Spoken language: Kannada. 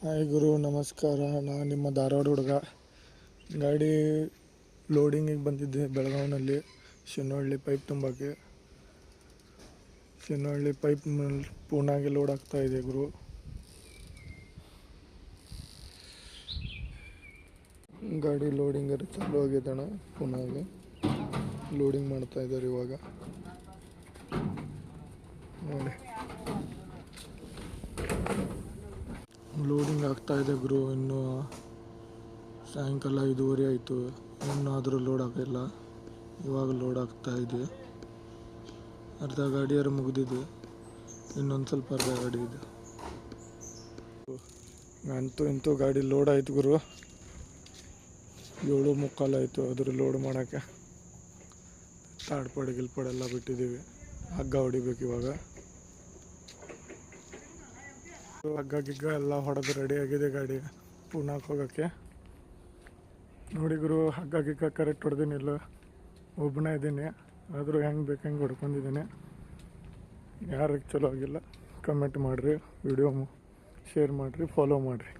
ಹಾಯ್ ಗುರು, ನಮಸ್ಕಾರ. ನಾನು ನಿಮ್ಮ ಧಾರವಾಡ ಹುಡುಗ. ಗಾಡಿ ಲೋಡಿಂಗಿಗೆ ಬಂದಿದ್ದೆ ಬೆಳಗಾವಿನಲ್ಲಿ. ಶಿವನಹಳ್ಳಿ ಪೈಪ್ ತುಂಬಕ್ಕೆ. ಶಿವನಹಳ್ಳಿ ಪೈಪ್ ಪೂನಾಗೆ ಲೋಡ್ ಆಗ್ತಾಯಿದೆ ಗುರು. ಗಾಡಿ ಲೋಡಿಂಗ್ ಚಾಲೂ ಆಗಿದ್ದಣ. ಪೂನಾಗೆ ಲೋಡಿಂಗ್ ಮಾಡ್ತಾ ಇದ್ದಾರೆ ಇವಾಗ ನೋಡಿ. ಲೋಡಿಂಗ್ ಆಗ್ತಾಯಿದೆ ಗುರು. ಇನ್ನು ಸಾಯಂಕಾಲ 5:30 ಆಯಿತು, ಇನ್ನಾದರೂ ಲೋಡ್ ಆಗಿಲ್ಲ. ಇವಾಗ ಲೋಡ್ ಆಗ್ತಾಯಿದೆ. ಅರ್ಧ ಗಾಡಿಯಾರು ಮುಗಿದಿದೆ, ಇನ್ನೊಂದು ಸ್ವಲ್ಪ ಅರ್ಧ ಗಾಡಿ ಇದೆ. ಅಂತೂ ಗಾಡಿ ಲೋಡ್ ಆಯ್ತು ಗುರು. 7:45 ಆಯಿತು. ಅದ್ರ ಲೋಡ್ ಮಾಡೋಕ್ಕೆ ತಾಡ್ಪಾಡು ಗಿಲ್ಪಾಡೆಲ್ಲ ಬಿಟ್ಟಿದ್ದೀವಿ. ಹಗ್ಗ ಹೊಡಿಬೇಕು ಇವಾಗ. ಹಗ್ಗ ಗಿಗ್ಗ ಎಲ್ಲ ಹೊಡೆದು ರೆಡಿ ಆಗಿದೆ ಗಾಡಿ ಪೂನಾಕ್ಕೆ ಹೋಗೋಕ್ಕೆ. ನೋಡಿ ಗುರು, ಹಗ್ಗ ಗಿಗ್ಗ ಕರೆಕ್ಟ್ ಹೊಡೆದಿನಿಲ್ಲ. ಒಬ್ಬನೇ ಇದ್ದೀನಿ, ಆದರೂ ಹೆಂಗೆ ಬೇಕು ಹೆಂಗೆ ಹೊಡ್ಕೊಂಡಿದ್ದೀನಿ. ಯಾರಿಗೆ ಚಲೋ ಆಗಿಲ್ಲ ಕಮೆಂಟ್ ಮಾಡಿರಿ, ವಿಡಿಯೋ ಶೇರ್ ಮಾಡಿರಿ, ಫಾಲೋ ಮಾಡಿರಿ.